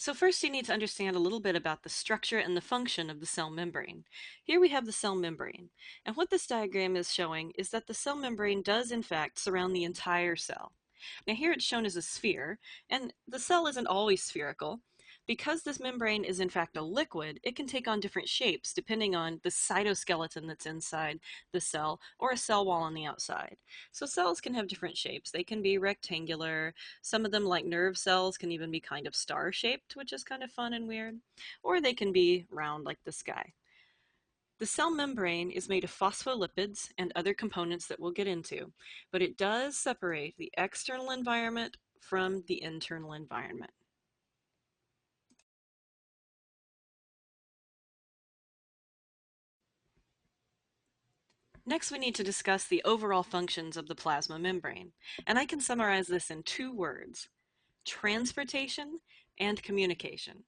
So first you need to understand a little bit about the structure and the function of the cell membrane. Here we have the cell membrane, and what this diagram is showing is that the cell membrane does in fact surround the entire cell. Now here it's shown as a sphere, and the cell isn't always spherical. Because this membrane is in fact a liquid, it can take on different shapes depending on the cytoskeleton that's inside the cell or a cell wall on the outside. So cells can have different shapes. They can be rectangular. Some of them, like nerve cells, can even be kind of star-shaped, which is kind of fun and weird. Or they can be round like the sky. The cell membrane is made of phospholipids and other components that we'll get into, but it does separate the external environment from the internal environment. Next, we need to discuss the overall functions of the plasma membrane, and I can summarize this in two words: transportation and communication.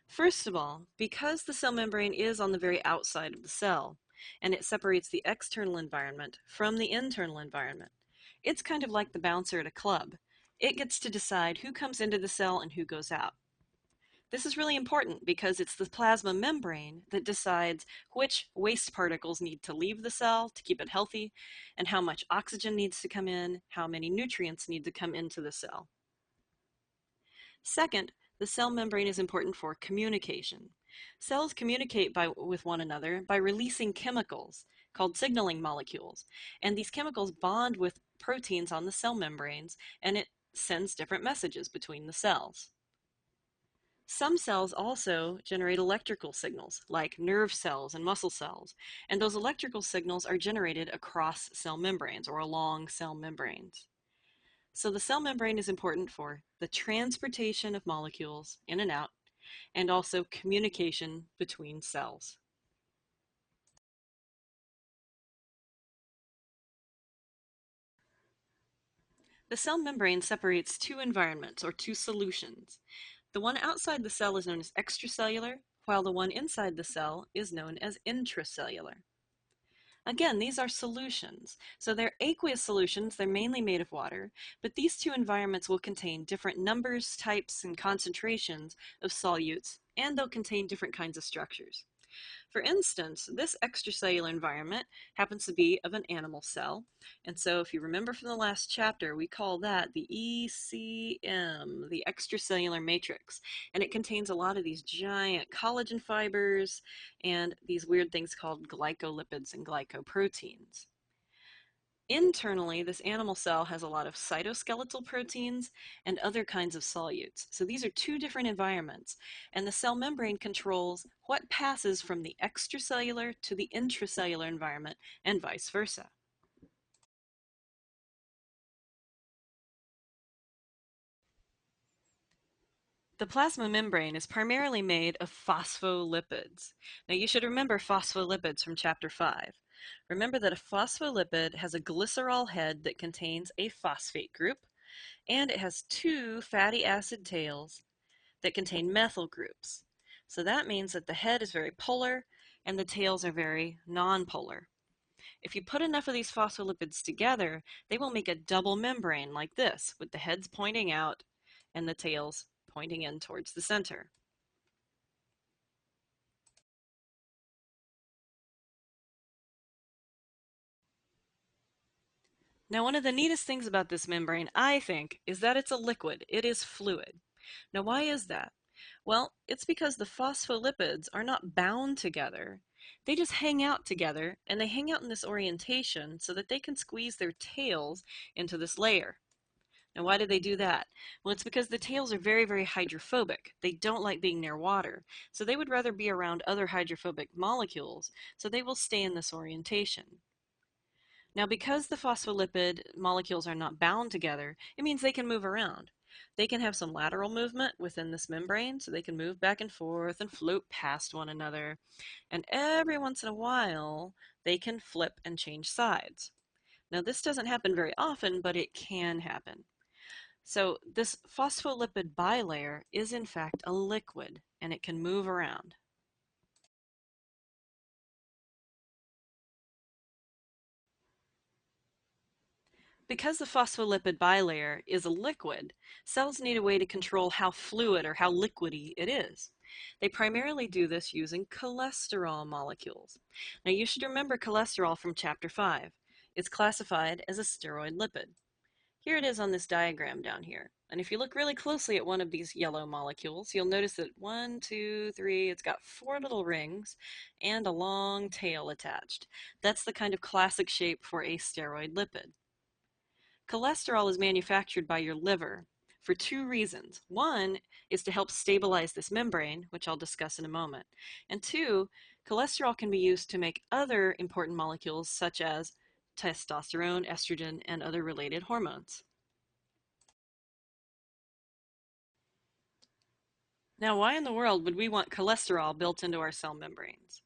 First of all, because the cell membrane is on the very outside of the cell, and it separates the external environment from the internal environment, it's kind of like the bouncer at a club. It gets to decide who comes into the cell and who goes out. This is really important because it's the plasma membrane that decides which waste particles need to leave the cell to keep it healthy, and how much oxygen needs to come in, how many nutrients need to come into the cell. Second, the cell membrane is important for communication. Cells communicate with one another by releasing chemicals called signaling molecules, and these chemicals bond with proteins on the cell membranes, and it sends different messages between the cells. Some cells also generate electrical signals, like nerve cells and muscle cells, and those electrical signals are generated across cell membranes or along cell membranes. So the cell membrane is important for the transportation of molecules in and out, and also communication between cells. The cell membrane separates two environments, or two solutions. The one outside the cell is known as extracellular, while the one inside the cell is known as intracellular. Again, these are solutions. So they're aqueous solutions, they're mainly made of water, but these two environments will contain different numbers, types, and concentrations of solutes, and they'll contain different kinds of structures. For instance, this extracellular environment happens to be of an animal cell. And so if you remember from the last chapter, we call that the ECM, the extracellular matrix. And it contains a lot of these giant collagen fibers and these weird things called glycolipids and glycoproteins. Internally, this animal cell has a lot of cytoskeletal proteins and other kinds of solutes. So these are two different environments, and the cell membrane controls what passes from the extracellular to the intracellular environment and vice versa. The plasma membrane is primarily made of phospholipids. Now you should remember phospholipids from chapter 5. Remember that a phospholipid has a glycerol head that contains a phosphate group, and it has two fatty acid tails that contain methyl groups. So that means that the head is very polar and the tails are very nonpolar. If you put enough of these phospholipids together, they will make a double membrane like this, with the heads pointing out and the tails pointing in towards the center. Now, one of the neatest things about this membrane, I think, is that it's a liquid. It is fluid. Now, why is that? Well, it's because the phospholipids are not bound together. They just hang out together, and they hang out in this orientation so that they can squeeze their tails into this layer. Now, why do they do that? Well, it's because the tails are very, very hydrophobic. They don't like being near water, so they would rather be around other hydrophobic molecules, so they will stay in this orientation. Now, because the phospholipid molecules are not bound together, it means they can move around. They can have some lateral movement within this membrane, so they can move back and forth and float past one another. And every once in a while, they can flip and change sides. Now, this doesn't happen very often, but it can happen. So this phospholipid bilayer is in fact a liquid, and it can move around. Because the phospholipid bilayer is a liquid, cells need a way to control how fluid or how liquidy it is. They primarily do this using cholesterol molecules. Now you should remember cholesterol from chapter 5. It's classified as a steroid lipid. Here it is on this diagram down here. And if you look really closely at one of these yellow molecules, you'll notice that 1, 2, 3, it's got 4 little rings and a long tail attached. That's the kind of classic shape for a steroid lipid. Cholesterol is manufactured by your liver for two reasons. One is to help stabilize this membrane, which I'll discuss in a moment. And two, cholesterol can be used to make other important molecules such as testosterone, estrogen, and other related hormones. Now, why in the world would we want cholesterol built into our cell membranes?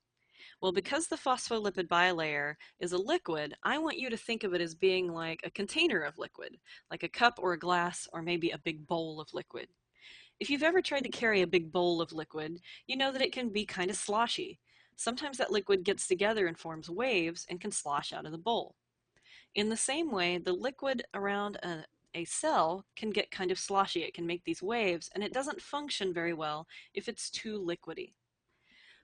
Well, because the phospholipid bilayer is a liquid, I want you to think of it as being like a container of liquid, like a cup or a glass or maybe a big bowl of liquid. If you've ever tried to carry a big bowl of liquid, you know that it can be kind of sloshy. Sometimes that liquid gets together and forms waves and can slosh out of the bowl. In the same way, the liquid around a cell can get kind of sloshy. It can make these waves, and it doesn't function very well if it's too liquidy.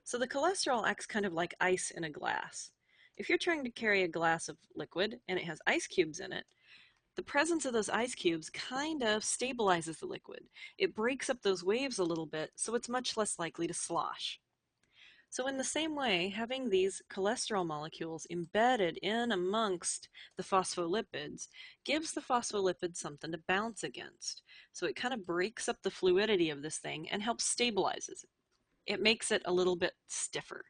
So the cholesterol acts kind of like ice in a glass. If you're trying to carry a glass of liquid and it has ice cubes in it, the presence of those ice cubes kind of stabilizes the liquid. It breaks up those waves a little bit, so it's much less likely to slosh. So in the same way, having these cholesterol molecules embedded in amongst the phospholipids gives the phospholipids something to bounce against. So it kind of breaks up the fluidity of this thing and helps stabilizes it. It makes it a little bit stiffer.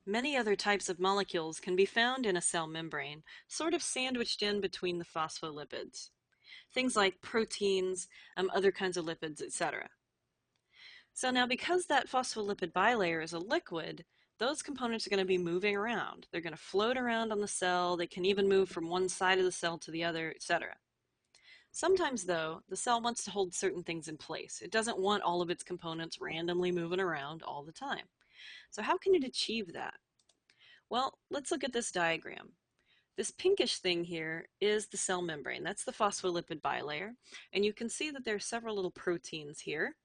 Many other types of molecules can be found in a cell membrane, sort of sandwiched in between the phospholipids. Things like proteins, other kinds of lipids, etc. So now because that phospholipid bilayer is a liquid, those components are going to be moving around. They're going to float around on the cell. They can even move from one side of the cell to the other, etc. Sometimes, though, the cell wants to hold certain things in place. It doesn't want all of its components randomly moving around all the time. So how can it achieve that? Well, let's look at this diagram. This pinkish thing here is the cell membrane. That's the phospholipid bilayer. And you can see that there are several little proteins here.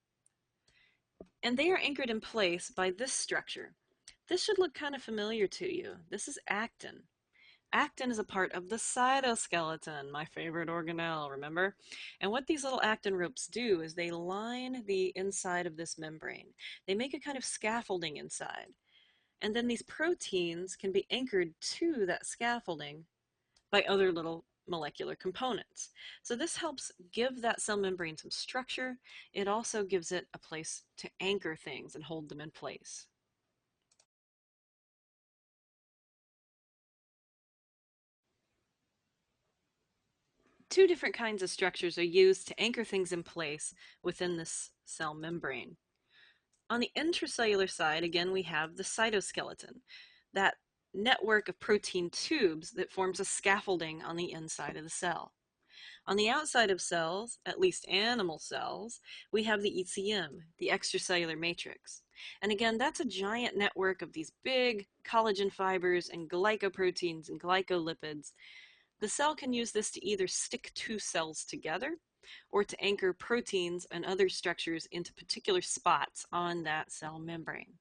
And they are anchored in place by this structure. This should look kind of familiar to you. This is actin. Actin is a part of the cytoskeleton, my favorite organelle, remember? And what these little actin ropes do is they line the inside of this membrane. They make a kind of scaffolding inside. And then these proteins can be anchored to that scaffolding by other little molecular components. So this helps give that cell membrane some structure. It also gives it a place to anchor things and hold them in place. Two different kinds of structures are used to anchor things in place within this cell membrane. On the intracellular side, again, we have the cytoskeleton, that network of protein tubes that forms a scaffolding on the inside of the cell. On the outside of cells, at least animal cells, we have the ECM, the extracellular matrix. And again, that's a giant network of these big collagen fibers and glycoproteins and glycolipids. The cell can use this to either stick two cells together or to anchor proteins and other structures into particular spots on that cell membrane.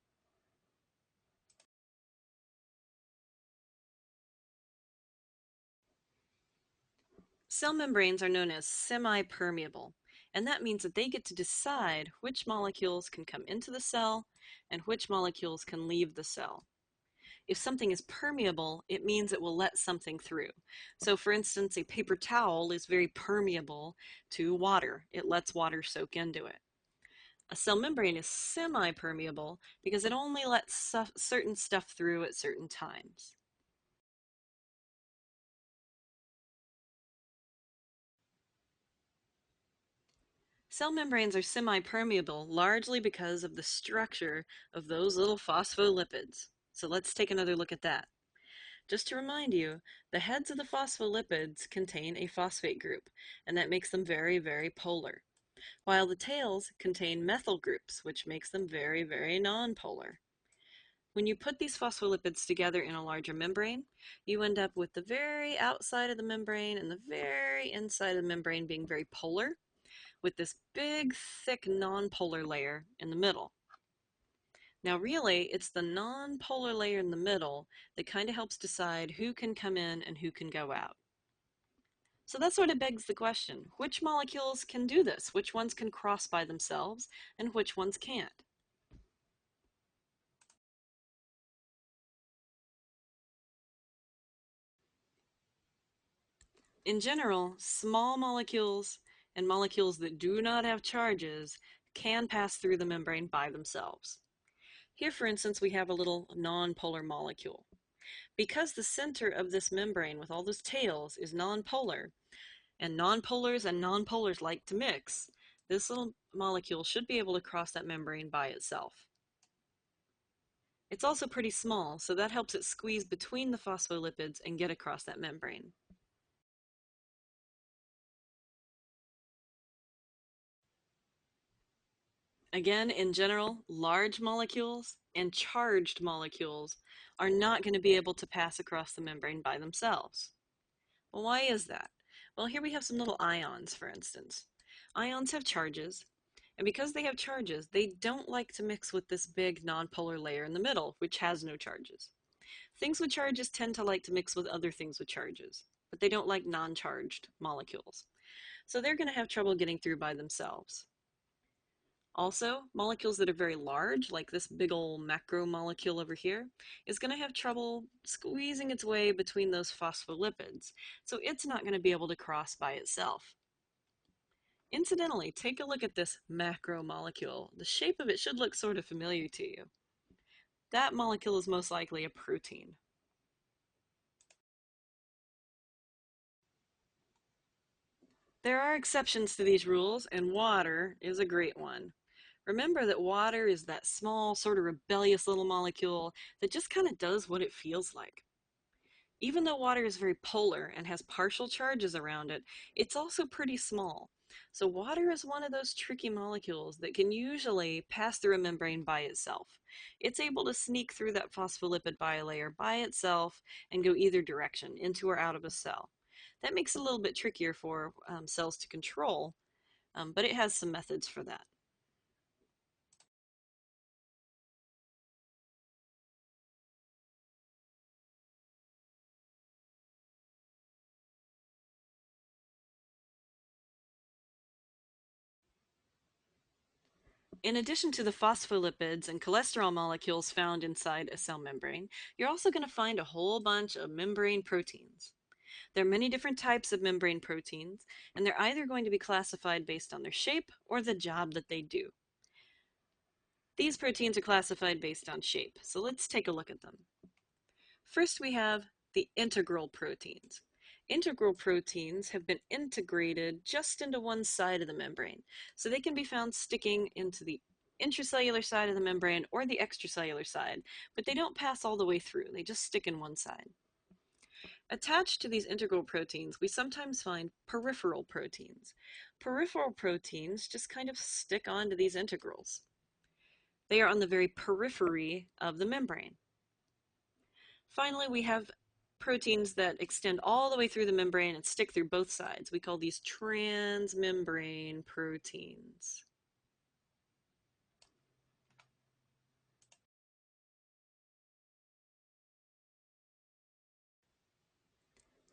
Cell membranes are known as semipermeable, and that means that they get to decide which molecules can come into the cell and which molecules can leave the cell. If something is permeable, it means it will let something through. So for instance, a paper towel is very permeable to water. It lets water soak into it. A cell membrane is semi-permeable because it only lets certain stuff through at certain times. Cell membranes are semi-permeable largely because of the structure of those little phospholipids. So let's take another look at that. Just to remind you, the heads of the phospholipids contain a phosphate group, and that makes them very, very polar. while the tails contain methyl groups, which makes them very, very nonpolar. When you put these phospholipids together in a larger membrane, you end up with the very outside of the membrane and the very inside of the membrane being very polar, with this big, thick nonpolar layer in the middle. Now, really, it's the nonpolar layer in the middle that kind of helps decide who can come in and who can go out. So that sort of begs the question, which molecules can do this? Which ones can cross by themselves and which ones can't? In general, small molecules and molecules that do not have charges can pass through the membrane by themselves. Here, for instance, we have a little nonpolar molecule. Because the center of this membrane with all those tails is nonpolar, and nonpolars like to mix, this little molecule should be able to cross that membrane by itself. It's also pretty small, so that helps it squeeze between the phospholipids and get across that membrane. Again, in general, large molecules and charged molecules are not going to be able to pass across the membrane by themselves. Well, why is that? Well, here we have some little ions, for instance. Ions have charges, and because they have charges, they don't like to mix with this big nonpolar layer in the middle, which has no charges. Things with charges tend to like to mix with other things with charges, but they don't like non-charged molecules. So they're going to have trouble getting through by themselves. Also, molecules that are very large, like this big ol' macromolecule over here, is going to have trouble squeezing its way between those phospholipids, so it's not going to be able to cross by itself. Incidentally, take a look at this macromolecule. The shape of it should look sort of familiar to you. That molecule is most likely a protein. There are exceptions to these rules, and water is a great one. Remember that water is that small, sort of rebellious little molecule that just kind of does what it feels like. Even though water is very polar and has partial charges around it, it's also pretty small. So water is one of those tricky molecules that can usually pass through a membrane by itself. It's able to sneak through that phospholipid bilayer by itself and go either direction, into or out of a cell. That makes it a little bit trickier for cells to control, but it has some methods for that. In addition to the phospholipids and cholesterol molecules found inside a cell membrane, you're also going to find a whole bunch of membrane proteins. There are many different types of membrane proteins, and they're either going to be classified based on their shape or the job that they do. These proteins are classified based on shape, so let's take a look at them. First, we have the integral proteins. Integral proteins have been integrated just into one side of the membrane, so they can be found sticking into the intracellular side of the membrane or the extracellular side, but they don't pass all the way through, they just stick in one side. Attached to these integral proteins, we sometimes find peripheral proteins. Peripheral proteins just kind of stick onto these integrals. They are on the very periphery of the membrane. Finally, we have proteins that extend all the way through the membrane and stick through both sides. We call these transmembrane proteins.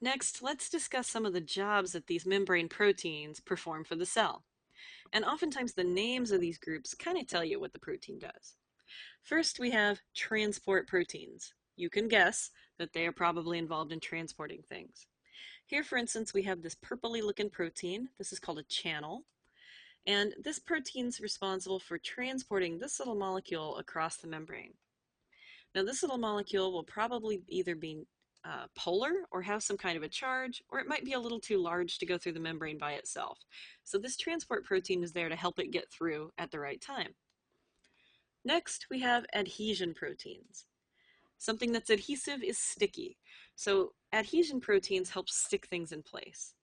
Next, let's discuss some of the jobs that these membrane proteins perform for the cell. And oftentimes the names of these groups kind of tell you what the protein does. First, we have transport proteins. You can guess that they are probably involved in transporting things. Here, for instance, we have this purpley looking protein. This is called a channel. And this protein is responsible for transporting this little molecule across the membrane. Now, this little molecule will probably either be polar or have some kind of a charge, or it might be a little too large to go through the membrane by itself. So this transport protein is there to help it get through at the right time. Next, we have adhesion proteins. Something that's adhesive is sticky. So adhesion proteins help stick things in place.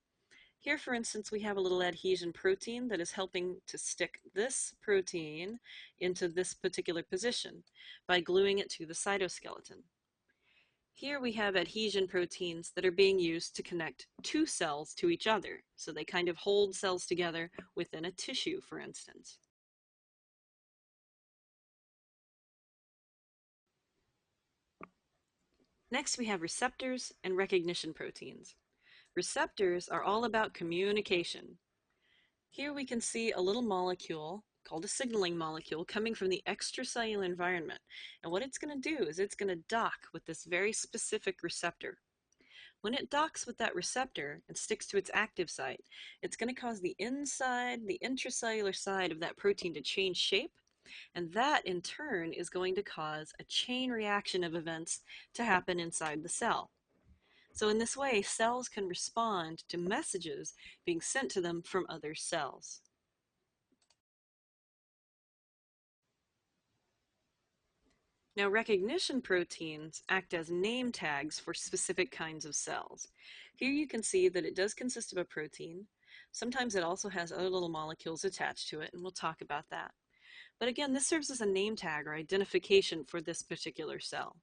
Here, for instance, we have a little adhesion protein that is helping to stick this protein into this particular position by gluing it to the cytoskeleton. Here we have adhesion proteins that are being used to connect two cells to each other, so they kind of hold cells together within a tissue, for instance. Next, we have receptors and recognition proteins. Receptors are all about communication. Here we can see a little molecule called a signaling molecule coming from the extracellular environment. And what it's going to do is it's going to dock with this very specific receptor. When it docks with that receptor and sticks to its active site, it's going to cause the inside, the intracellular side of that protein to change shape, and that in turn is going to cause a chain reaction of events to happen inside the cell. So in this way, cells can respond to messages being sent to them from other cells. Now, recognition proteins act as name tags for specific kinds of cells. Here you can see that it does consist of a protein. Sometimes it also has other little molecules attached to it, and we'll talk about that. But again, this serves as a name tag or identification for this particular cell.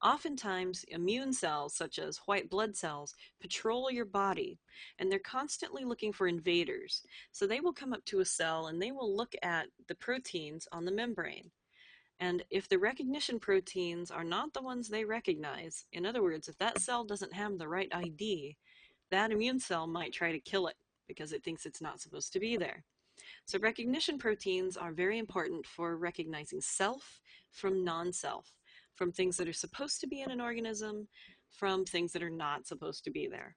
Oftentimes, immune cells, such as white blood cells, patrol your body, and they're constantly looking for invaders. So they will come up to a cell and they will look at the proteins on the membrane. And if the recognition proteins are not the ones they recognize, in other words, if that cell doesn't have the right ID, that immune cell might try to kill it because it thinks it's not supposed to be there. So recognition proteins are very important for recognizing self from non-self, from things that are supposed to be in an organism, from things that are not supposed to be there.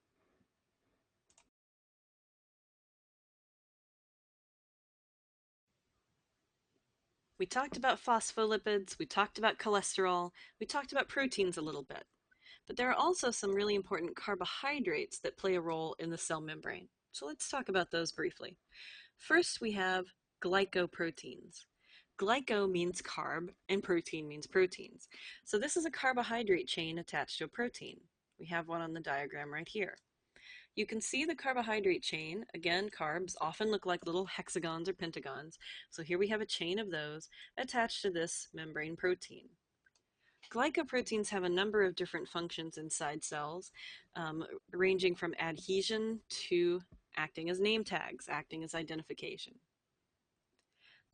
We talked about phospholipids, we talked about cholesterol, we talked about proteins a little bit. But there are also some really important carbohydrates that play a role in the cell membrane. So let's talk about those briefly. First, we have glycoproteins. Glyco means carb and protein means proteins. So this is a carbohydrate chain attached to a protein. We have one on the diagram right here. You can see the carbohydrate chain. Again, carbs often look like little hexagons or pentagons. So here we have a chain of those attached to this membrane protein. Glycoproteins have a number of different functions inside cells, ranging from adhesion to acting as name tags, acting as identification.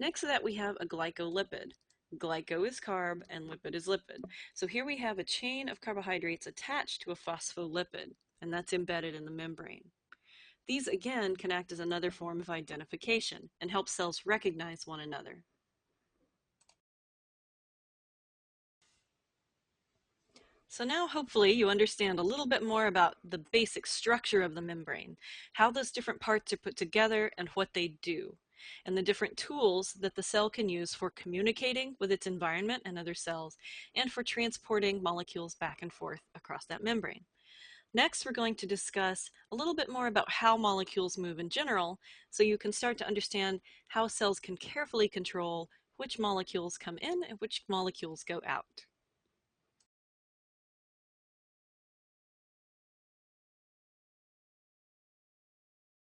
Next to that, we have a glycolipid. Glyco is carb and lipid is lipid. So here we have a chain of carbohydrates attached to a phospholipid, and that's embedded in the membrane. These, again, can act as another form of identification and help cells recognize one another. So now hopefully you understand a little bit more about the basic structure of the membrane, how those different parts are put together and what they do, and the different tools that the cell can use for communicating with its environment and other cells, and for transporting molecules back and forth across that membrane. Next, we're going to discuss a little bit more about how molecules move in general, so you can start to understand how cells can carefully control which molecules come in and which molecules go out.